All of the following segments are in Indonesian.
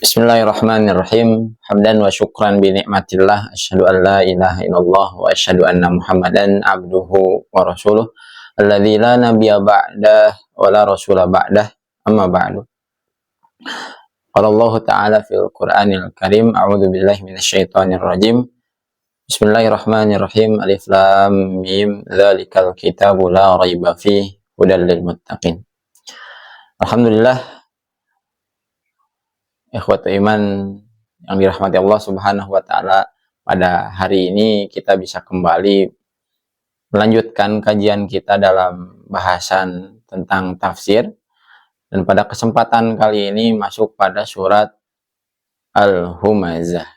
Bismillahirrahmanirrahim. Hamdan wa syukran bi ni'matillah. Asyhadu an la ilaha illallah wa asyhadu anna Muhammadan abduhu wa rasuluh. Alladzi la nabiyya ba'dah wa la rasula ba'dah. Amma ba'du. Qala Allah Ta'ala fil Qur'anil Karim, a'udzu billahi minasyaitonir rajim. Bismillahirrahmanirrahim. Alif lam mim. Dzalikal kitabu la raiba fihi hudal lil muttaqin. Alhamdulillah, ikhwatu iman yang dirahmati Allah Subhanahu wa taala, pada hari ini kita bisa kembali melanjutkan kajian kita dalam bahasan tentang tafsir, dan pada kesempatan kali ini masuk pada surat Al-Humazah.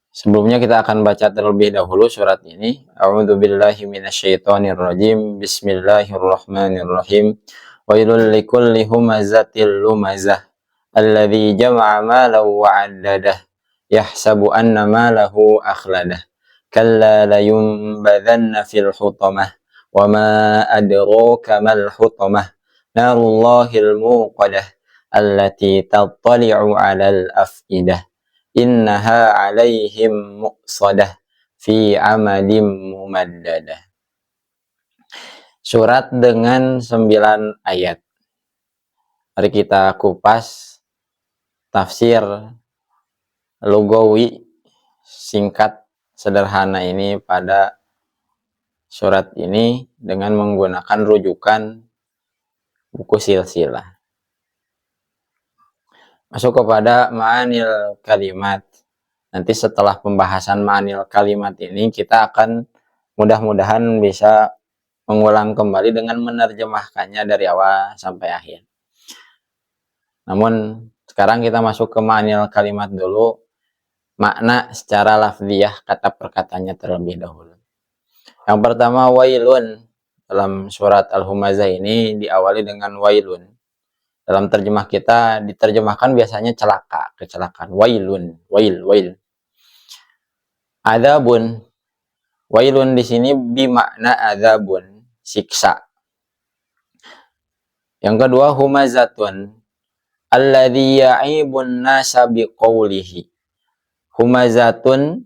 Sebelumnya kita akan baca terlebih dahulu surat ini. A'udzu billahi minasyaitonir rajim. Bismillahirrahmanirrahim. Wailul likulli humazatil lumazah alladzi jama'a malahu wa 'addadah yahsabu anna malahu akhladah kalla layunbadhanna fil hutamah wa ma adraka mal hutamah narullahil muqadah allati tattali'u 'alal afidah innaha 'alaihim muqsadah fi 'amalin mumaddadah. Surat dengan 9 ayat. Mari kita kupas tafsir lugawi singkat sederhana ini pada surat ini dengan menggunakan rujukan buku silsilah. Masuk kepada ma'anil kalimat. Nanti setelah pembahasan ma'anil kalimat ini, kita akan mudah-mudahan bisa mengulang kembali dengan menerjemahkannya dari awal sampai akhir. Namun sekarang kita masuk ke ma'anil kalimat dulu, makna secara lafziyah kata perkataannya terlebih dahulu. Yang pertama, wailun. Dalam surat Al-Humazah ini diawali dengan wailun. Dalam terjemah kita diterjemahkan biasanya celaka, kecelakaan. Wailun, wail. Adzabun. Wailun di sini bimakna adzabun, siksa. Yang kedua, humazatun alladzi ya'ibun nasa biqaulihi. Humazatun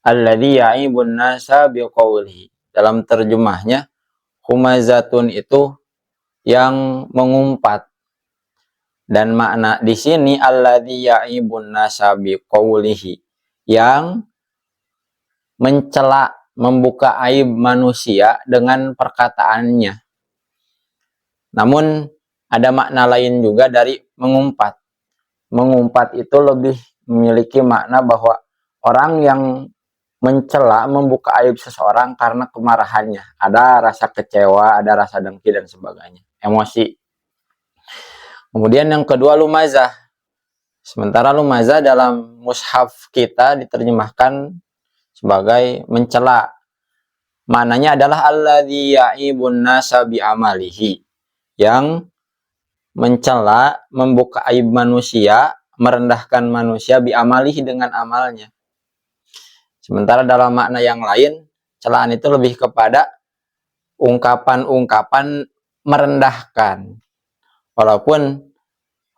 alladzi ya'ibun nasa biqaulihi. Dalam terjemahnya, humazatun itu yang mengumpat. Dan makna di sini alladzi ya'ibun nasa biqaulihi, yang mencela, membuka aib manusia dengan perkataannya. Namun ada makna lain juga dari mengumpat. Mengumpat itu lebih memiliki makna bahwa orang yang mencela, membuka aib seseorang karena kemarahannya. Ada rasa kecewa, ada rasa dengki dan sebagainya. Emosi. Kemudian yang kedua, lumazah. Sementara lumazah dalam mushaf kita diterjemahkan sebagai mencela. Maknanya adalah alladzi ya'ibun nasa bi'amalihi, yang mencela, membuka aib manusia, merendahkan manusia bi'amalihi dengan amalnya. Sementara dalam makna yang lain, celaan itu lebih kepada ungkapan-ungkapan merendahkan. Walaupun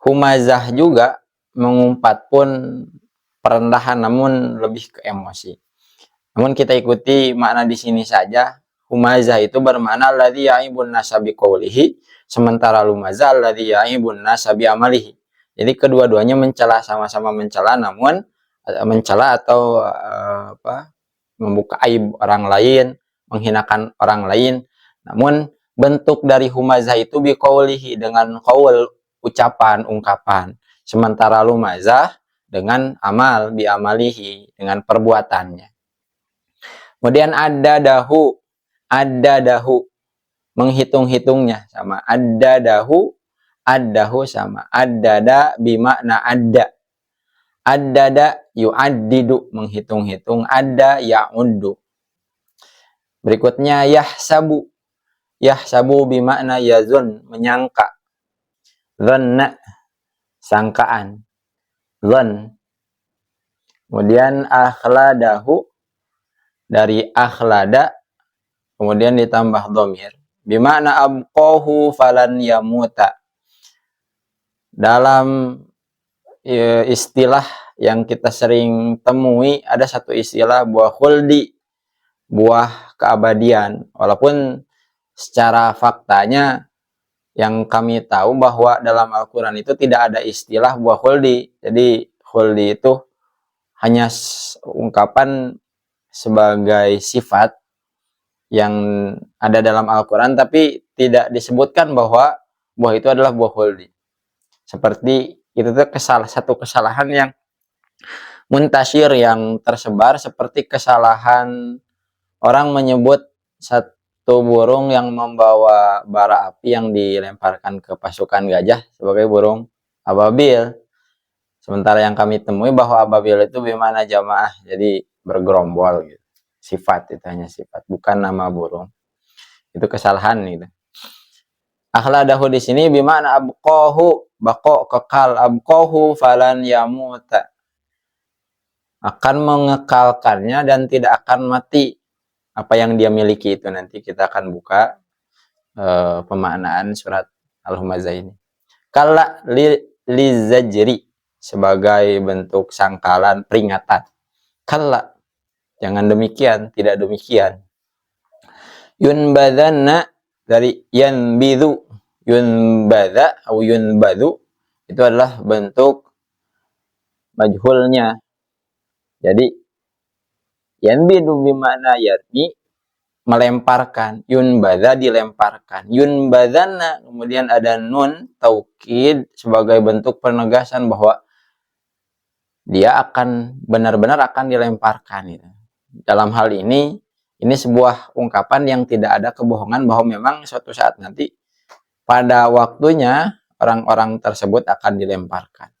humazah juga mengumpat pun perendahan, namun lebih ke emosi. Namun kita ikuti makna di sini saja. Humazah itu bermakna alladzi ya'ibun nasa biqaulihi, sementara lumazah alladzi ya'ibun nasa bi'amalihi. Jadi kedua-duanya mencela, sama-sama mencela, namun mencela atau membuka aib orang lain, menghinakan orang lain. Namun bentuk dari humazah itu biqaulihi, dengan qaul, ucapan, ungkapan. Sementara lumazah dengan amal, bi'amalihi, dengan perbuatannya. Kemudian ada dahu, menghitung-hitungnya sama. Addahu sama. Addada bimakna adda. Addada yu'addidu, menghitung-hitung. Adda ya'uddu. Berikutnya yahsabu. Yahsabu bimakna yazun, menyangka. Dhanna, sangkaan. Dhan. Kemudian akhladahu, dari akhlada, kemudian ditambah dhamir. Bimana abqahu falan yamuta. dalam istilah yang kita sering temui, ada satu istilah buah khuldi, buah keabadian. Walaupun secara faktanya yang kami tahu bahwa dalam Al-Quran itu tidak ada istilah buah khuldi. Jadi khuldi itu hanya ungkapan sebagai sifat yang ada dalam Al-Quran, tapi tidak disebutkan bahwa buah itu adalah buah khuldi. Seperti itu tuh satu kesalahan yang muntasyir, yang tersebar, seperti kesalahan orang menyebut satu burung yang membawa bara api yang dilemparkan ke pasukan gajah sebagai burung ababil. Sementara yang kami temui bahwa ababil itu bimana jamaah, jadi bergerombol gitu. Sifat, itu hanya sifat, bukan nama burung. Itu kesalahan gitu. Akhladahu di sini bimana abqahu, bako kekal, abqahu falan yamuta, akan mengekalkannya dan tidak akan mati. Apa yang dia miliki itu nanti kita akan buka pemaknaan surat Al-Humazah ini. Kala li zajri, sebagai bentuk sangkalan peringatan. Kala, jangan demikian, tidak demikian. Yunbadanna dari yanbidhu, yunbadha atau yunbadhu itu adalah bentuk majhulnya. Jadi yanbidhu bimana yarmi, melemparkan, yunbadha dilemparkan, yunbadanna kemudian ada nun taukid sebagai bentuk penegasan bahwa dia akan benar-benar akan dilemparkan gitu. Dalam hal ini sebuah ungkapan yang tidak ada kebohongan bahwa memang suatu saat nanti pada waktunya orang-orang tersebut akan dilemparkan.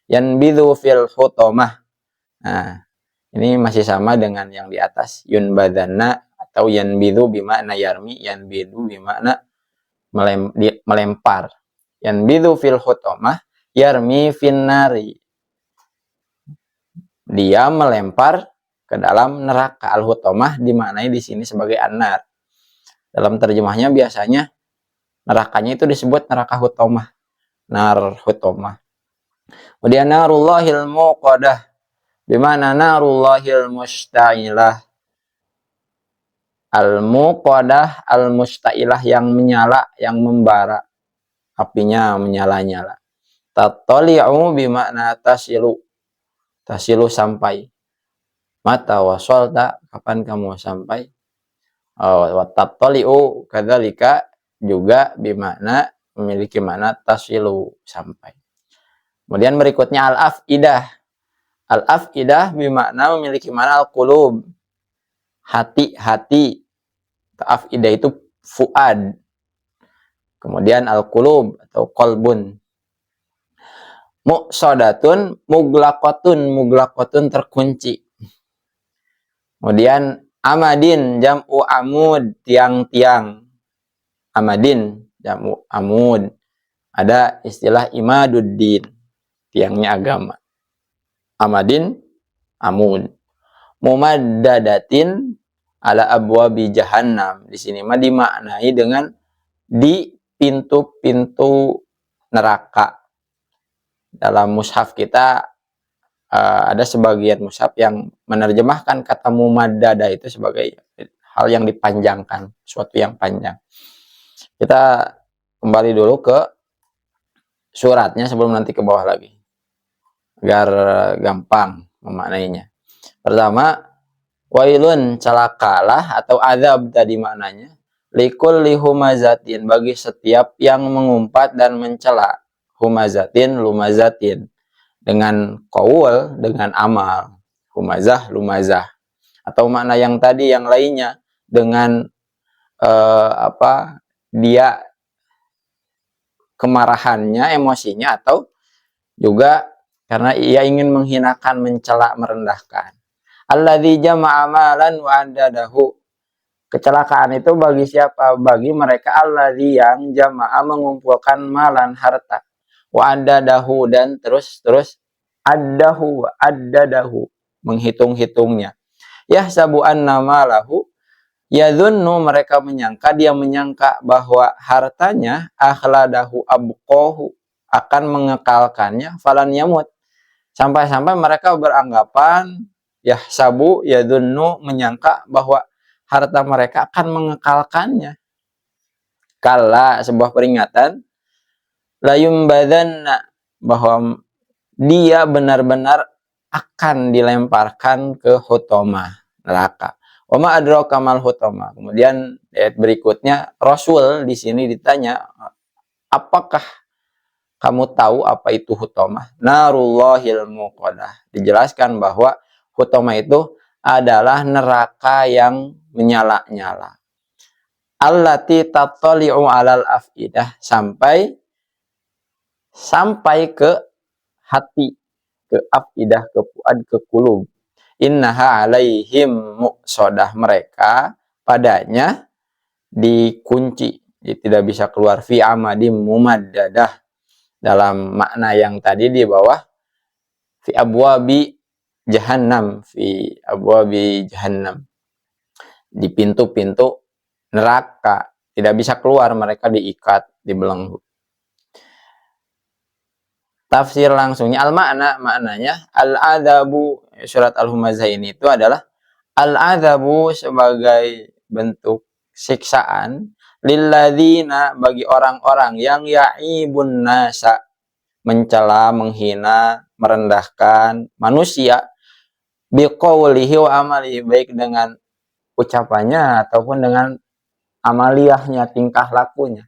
Yanbidhu fil hutomah. Nah, ini masih sama dengan yang di atas, yunbadanna atau yanbidhu bimakna yarmi, yanbidhu bimakna melempar. Yanbidhu fil hutomah, yarmi finnari, dia melempar ke dalam neraka. Al-hutomah dimaknai di sini sebagai an-nar. Dalam terjemahnya biasanya nerakanya itu disebut neraka hutomah, nar hutomah. Kemudian narullahil muqadah, bimana narullahil musta'ilah. Al-muqadah, al-musta'ilah, yang menyala, yang membara, apinya menyala-nyala. Tattali'u bimakna tasilu, tasilu sampai. Mata wasolta, kapan kamu sampai. Tattali'u kadzalika juga bimakna memiliki makna tasilu, sampai. Kemudian berikutnya al-afidah. Al-afidah bimakna memiliki makna al-qulub, hati-hati. Afidah itu fuad. Kemudian al-qulub atau qalbun. Muqsadatun, muglaqatun, muglaqatun terkunci. Kemudian amadin, jam'u amud, tiang-tiang. Amadin, jam'u amud. Ada istilah imaduddin, tiangnya agama. Amadin, amud. Mumaddadatin ala abwabi jahannam. Di sini mah dimaknai dengan di pintu-pintu neraka. Dalam mushaf kita ada sebagian mushaf yang menerjemahkan kata mumaddada itu sebagai hal yang dipanjangkan, suatu yang panjang. Kita kembali dulu ke suratnya sebelum nanti ke bawah lagi, agar gampang memaknainya. Pertama, wailun, celakalah atau azab tadi maknanya, likulli humazatin, bagi setiap yang mengumpat dan mencela. Humazatin, lumazatin, dengan qaul, dengan amal. Humazah, lumazah. Atau makna yang tadi yang lainnya dengan dia kemarahannya, emosinya, atau juga karena ia ingin menghinakan, mencela, merendahkan. Alladzi jama'a malan wa addadahu. Kecelakaan itu bagi siapa? Bagi mereka alladzi yang jama'a mengumpulkan malan, harta, wa addadahu, dan terus addadahu, menghitung-hitungnya. Yahsabu anna malahu, yadhunnu, mereka menyangka, dia menyangka bahwa hartanya, akhladahu abqahu, akan mengekalkannya, falan yamut. Sampai-sampai mereka beranggapan, yahsabu, yadunnu, menyangka bahwa harta mereka akan mengekalkannya. Kala, sebuah peringatan, layumbadanna, bahwa dia benar-benar akan dilemparkan ke hutomah, neraka. Wama adraka mal hutomah. Kemudian ayat berikutnya Rasul di sini ditanya, apakah kamu tahu apa itu hutomah? Narullahil muqadah. Dijelaskan bahwa hutomah itu adalah neraka yang menyala-nyala. Allati tattali'u alal afidah, sampai ke hati, ke afidah, ke fuad, ke kulub. Innaha alaihim muqsadah, mereka padanya dikunci, tidak bisa keluar, fi amadim mumaddadah, dalam makna yang tadi di bawah, fi abwabi jahannam, fi abwabi jahannam, di pintu-pintu neraka, tidak bisa keluar, mereka diikat, dibelenggu. Tafsir langsungnya, maknanya al-adzabu, surat Al-Humazah ini itu adalah al-adzabu sebagai bentuk siksaan, lilladzina, bagi orang-orang yang ya'ibun nasa, mencela, menghina, merendahkan manusia, biqaulihi wa amalihi, baik dengan ucapannya ataupun dengan amaliyahnya, tingkah lakunya.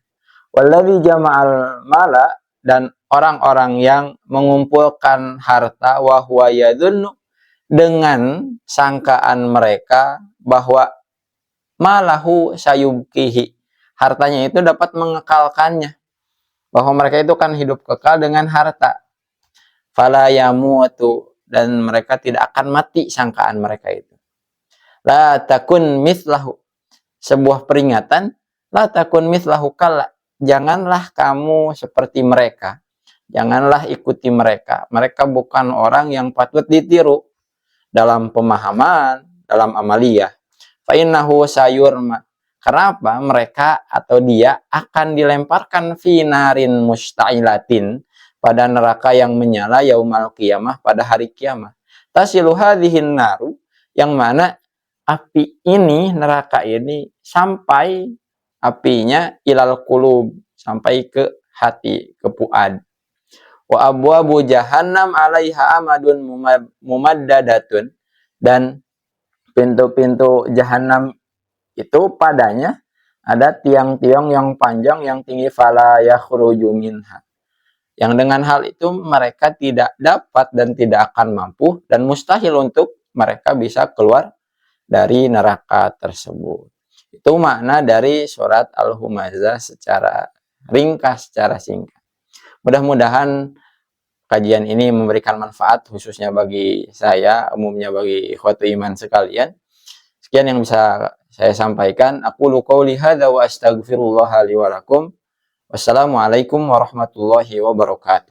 Walladzi jama'al mala, dan orang-orang yang mengumpulkan harta, wa huwa yadhunnu, dengan sangkaan mereka bahwa malahu sayubkihi, hartanya itu dapat mengekalkannya, bahwa mereka itu kan hidup kekal dengan harta. Fala yamutu, dan mereka tidak akan mati sangkaan mereka itu. La takun mislahu, sebuah peringatan, la takun mislahu kalla, janganlah kamu seperti mereka, janganlah ikuti mereka. Mereka bukan orang yang patut ditiru dalam pemahaman, dalam amaliyah. Fa innahu sayurma, kenapa? Mereka atau dia akan dilemparkan finarin mustailatin, pada neraka yang menyala, yaumal qiyamah, pada hari kiamat. Tasilu hadhihin naru, yang mana api ini, neraka ini, sampai apinya ilal qulub, sampai ke hati, ke fuad. Wa abwabu jahannam 'alaiha amadun mumaddadatun, dan pintu-pintu jahanam itu padanya ada tiang-tiang yang panjang, yang tinggi, fala yakhruju minha, yang dengan hal itu mereka tidak dapat dan tidak akan mampu dan mustahil untuk mereka bisa keluar dari neraka tersebut. Itu makna dari surat Al-Humazah secara ringkas, secara singkat. Mudah-mudahan kajian ini memberikan manfaat, khususnya bagi saya, umumnya bagi ikhwatu iman sekalian. Sekian yang bisa saya sampaikan. Aqulu qouli hadza wa astaghfirullah li wa lakum. Wassalamualaikum warahmatullahi wabarakatuh.